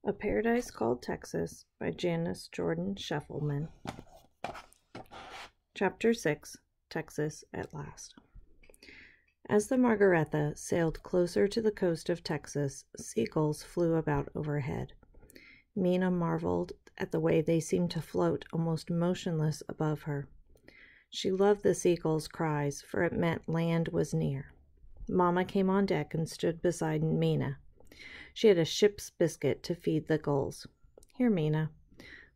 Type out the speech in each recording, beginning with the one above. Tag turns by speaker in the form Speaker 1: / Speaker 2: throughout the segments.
Speaker 1: A Paradise Called Texas by Janice Jordan Scheffelman. Chapter 6, Texas at Last. As the Margaretha sailed closer to the coast of Texas, seagulls flew about overhead. Mina marveled at the way they seemed to float almost motionless above her. She loved the seagulls' cries, for it meant land was near. Mama came on deck and stood beside Mina. She had a ship's biscuit to feed the gulls. "Here, Mina."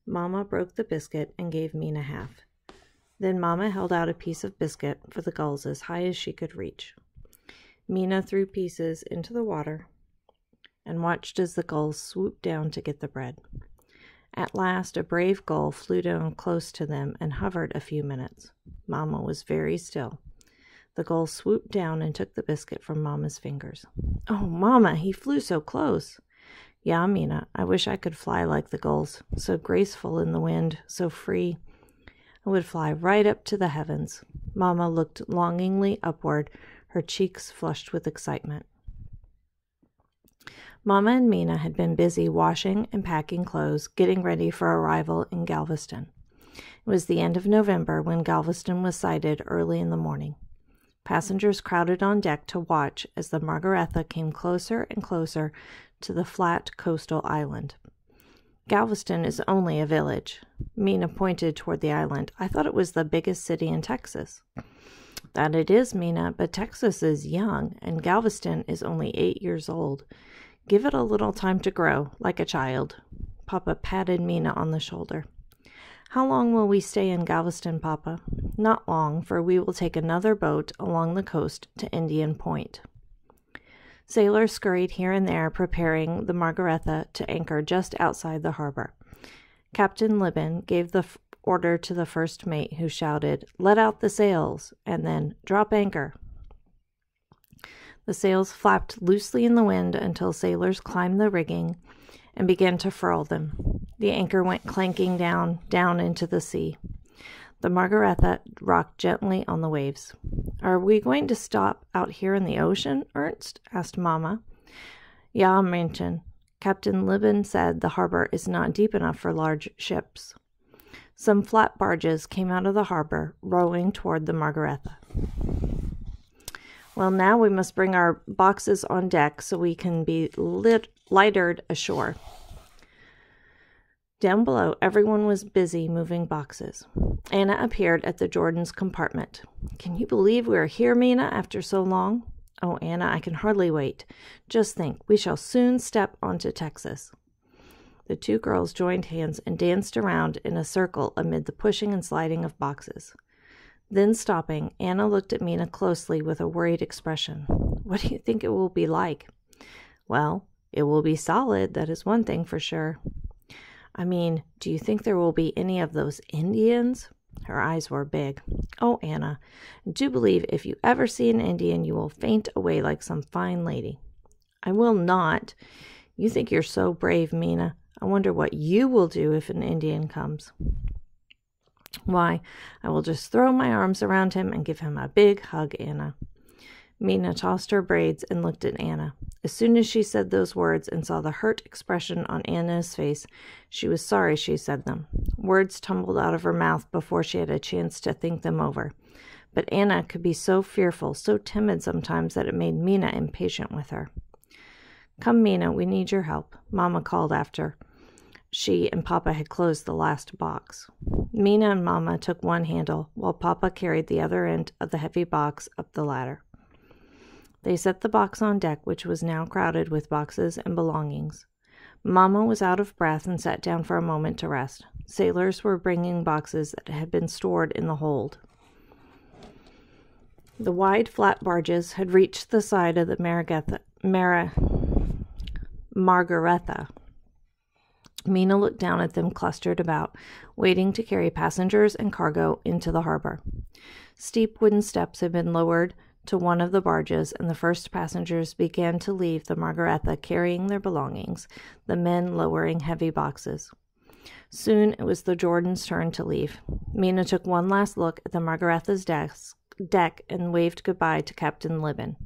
Speaker 1: Mama broke the biscuit and gave Mina half. Then Mama held out a piece of biscuit for the gulls as high as she could reach. Mina threw pieces into the water and watched as the gulls swooped down to get the bread. At last, a brave gull flew down close to them and hovered a few minutes. Mama was very still. The gull swooped down and took the biscuit from Mama's fingers. "Oh, Mama, he flew so close." "Yeah, Mina, I wish I could fly like the gulls, so graceful in the wind, so free. I would fly right up to the heavens." Mama looked longingly upward, her cheeks flushed with excitement. Mama and Mina had been busy washing and packing clothes, getting ready for arrival in Galveston. It was the end of November when Galveston was sighted early in the morning. Passengers crowded on deck to watch as the Margaretha came closer and closer to the flat coastal island. "Galveston is only a village." Mina pointed toward the island. "I thought it was the biggest city in Texas." "That it is, Mina, but Texas is young, and Galveston is only 8 years old. Give it a little time to grow, like a child." Papa patted Mina on the shoulder. "How long will we stay in Galveston, Papa?" "Not long, for we will take another boat along the coast to Indian Point." Sailors scurried here and there, preparing the Margaretha to anchor just outside the harbor. Captain Libin gave the order to the first mate, who shouted, "Let out the sails," and then, "Drop anchor." The sails flapped loosely in the wind until sailors climbed the rigging and began to furl them. The anchor went clanking down into the sea. The Margaretha rocked gently on the waves. "Are we going to stop out here in the ocean, Ernst?" asked Mama. "Ja, Mädchen. Captain Libin said the harbor is not deep enough for large ships." Some flat barges came out of the harbor, rowing toward the Margaretha. "Well, now we must bring our boxes on deck so we can be lightered ashore." Down below, everyone was busy moving boxes. Anna appeared at the Jordan's compartment. "Can you believe we are here, Mina, after so long?" "Oh, Anna, I can hardly wait. Just think, we shall soon step onto Texas." The two girls joined hands and danced around in a circle amid the pushing and sliding of boxes. Then, stopping, Anna looked at Mina closely with a worried expression. "What do you think it will be like?" "Well, it will be solid, that is one thing for sure." "I mean, do you think there will be any of those Indians?" Her eyes were big. "Oh, Anna, I do believe if you ever see an Indian, you will faint away like some fine lady." "I will not. You think you're so brave, Mina. I wonder what you will do if an Indian comes." "Why, I will just throw my arms around him and give him a big hug, Anna." Mina tossed her braids and looked at Anna. As soon as she said those words and saw the hurt expression on Anna's face, she was sorry she said them. Words tumbled out of her mouth before she had a chance to think them over. But Anna could be so fearful, so timid sometimes, that it made Mina impatient with her. "Come, Mina, we need your help," Mama called after she and Papa had closed the last box. Mina and Mama took one handle, while Papa carried the other end of the heavy box up the ladder. They set the box on deck, which was now crowded with boxes and belongings. Mama was out of breath and sat down for a moment to rest. Sailors were bringing boxes that had been stored in the hold. The wide, flat barges had reached the side of the Margaretha. Mina looked down at them clustered about, waiting to carry passengers and cargo into the harbor. Steep wooden steps had been lowered to one of the barges, and the first passengers began to leave the Margaretha carrying their belongings, the men lowering heavy boxes. Soon it was the Jordans' turn to leave. Mina took one last look at the Margaretha's deck and waved goodbye to Captain Libin.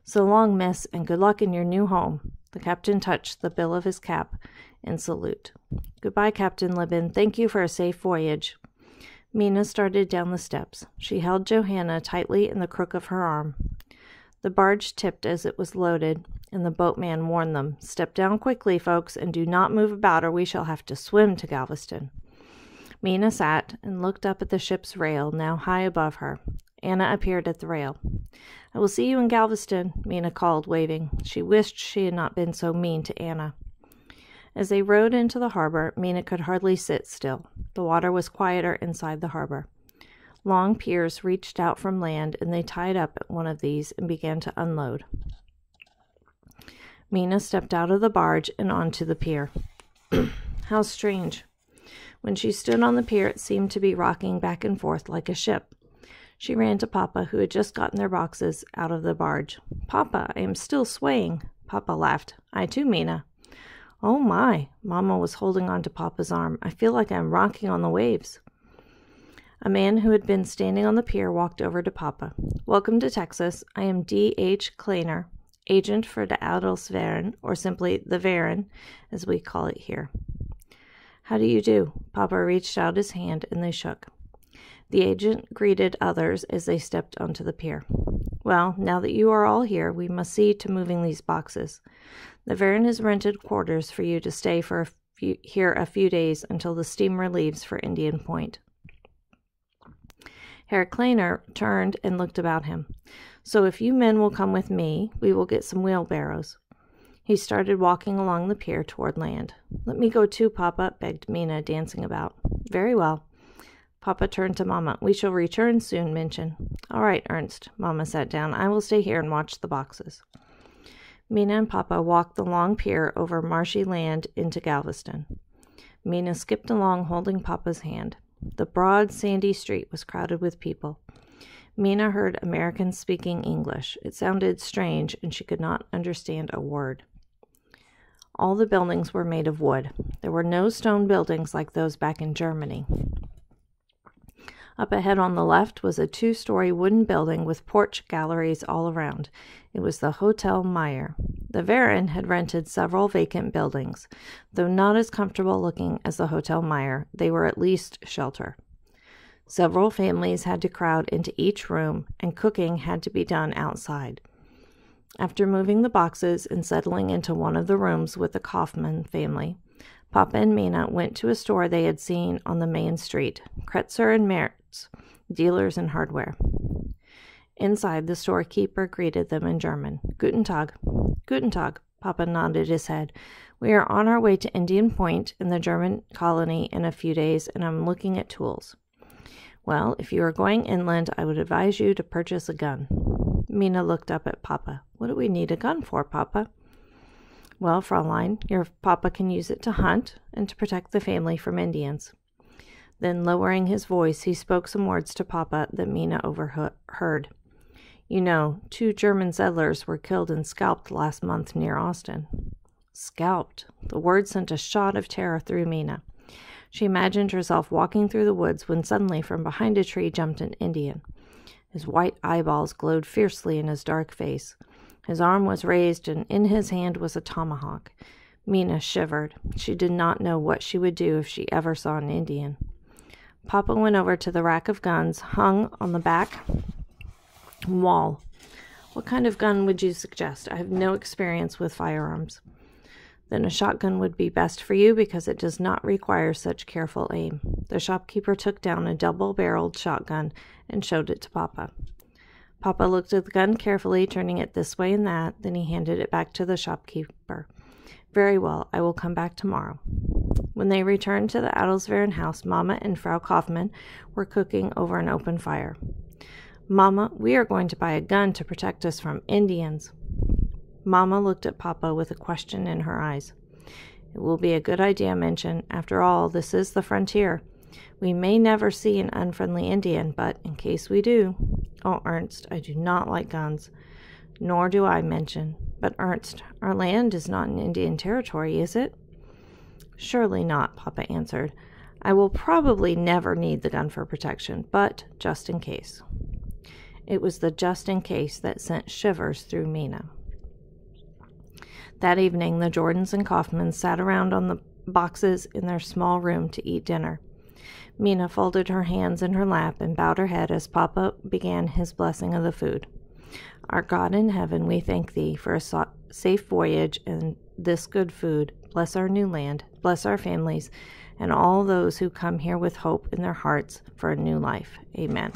Speaker 1: "So long, miss, and good luck in your new home." The captain touched the bill of his cap in salute. Goodbye, Captain Libin. Thank you for a safe voyage. Mina started down the steps. She held Johanna tightly in the crook of her arm. The barge tipped as it was loaded, and the boatman warned them, "Step down quickly, folks, and do not move about, or we shall have to swim to Galveston." Mina sat and looked up at the ship's rail, now high above her. Anna appeared at the rail. "I will see you in Galveston," Mina called, waving. She wished she had not been so mean to Anna. As they rowed into the harbor, Mina could hardly sit still. The water was quieter inside the harbor. Long piers reached out from land, and they tied up at one of these and began to unload. Mina stepped out of the barge and onto the pier. How strange. When she stood on the pier, it seemed to be rocking back and forth like a ship. She ran to Papa, who had just gotten their boxes out of the barge. "Papa, I am still swaying." Papa laughed. "I too, Mina." "Oh my!" Mama was holding on to Papa's arm. "I feel like I'm rocking on the waves." A man who had been standing on the pier walked over to Papa. "Welcome to Texas. I am D.H. Kleiner, agent for the Adelsverein, or simply the Verein, as we call it here." "How do you do?" Papa reached out his hand, and they shook. The agent greeted others as they stepped onto the pier. "Well, now that you are all here, we must see to moving these boxes. The Verein has rented quarters for you to stay here a few days until the steamer leaves for Indian Point." Herr Kleiner turned and looked about him. "So if you men will come with me, we will get some wheelbarrows." He started walking along the pier toward land. "Let me go too, Papa," begged Mina, dancing about. "Very well." Papa turned to Mama. "We shall return soon, Männchen." "All right, Ernst." Mama sat down. "I will stay here and watch the boxes." Mina and Papa walked the long pier over marshy land into Galveston. Mina skipped along holding Papa's hand. The broad, sandy street was crowded with people. Mina heard Americans speaking English. It sounded strange, and she could not understand a word. All the buildings were made of wood. There were no stone buildings like those back in Germany. Up ahead on the left was a 2-story wooden building with porch galleries all around. It was the Hotel Meyer. The Verein had rented several vacant buildings. Though not as comfortable looking as the Hotel Meyer, they were at least shelter. Several families had to crowd into each room, and cooking had to be done outside. After moving the boxes and settling into one of the rooms with the Kaufmann family, Papa and Mina went to a store they had seen on the main street, Kretzer and Mertz, dealers in hardware. Inside, the storekeeper greeted them in German. "Guten Tag." "Guten Tag." Papa nodded his head. "We are on our way to Indian Point in the German colony in a few days, and I'm looking at tools." "Well, if you are going inland, I would advise you to purchase a gun." Mina looked up at Papa. "What do we need a gun for, Papa?" "Well, Fraulein, your Papa can use it to hunt and to protect the family from Indians." Then, lowering his voice, he spoke some words to Papa that Mina overheard. "You know, 2 German settlers were killed and scalped last month near Austin." Scalped. The word sent a shot of terror through Mina. She imagined herself walking through the woods when suddenly from behind a tree jumped an Indian. His white eyeballs glowed fiercely in his dark face. His arm was raised, and in his hand was a tomahawk. Mina shivered. She did not know what she would do if she ever saw an Indian. Papa went over to the rack of guns hung on the back wall. "What kind of gun would you suggest? I have no experience with firearms." "Then a shotgun would be best for you because it does not require such careful aim." The shopkeeper took down a double-barreled shotgun and showed it to Papa. Papa looked at the gun carefully, turning it this way and that. Then he handed it back to the shopkeeper. "Very well, I will come back tomorrow." When they returned to the Adelsverein house, Mama and Frau Kaufmann were cooking over an open fire. "Mama, we are going to buy a gun to protect us from Indians." Mama looked at Papa with a question in her eyes. "It will be a good idea, Männchen. After all, this is the frontier. We may never see an unfriendly Indian, but in case we do—" "Oh, Ernst, I do not like guns." "Nor do I, Männchen. But, Ernst, our land is not in Indian territory, is it?" "Surely not," Papa answered. "I will probably never need the gun for protection, but just in case." It was the just in case that sent shivers through Mina. That evening, the Jordans and Kaufmans sat around on the boxes in their small room to eat dinner. Mina folded her hands in her lap and bowed her head as Papa began his blessing of the food. Our God in heaven, we thank thee for a safe voyage and this good food. Bless our new land, bless our families, and all those who come here with hope in their hearts for a new life. Amen.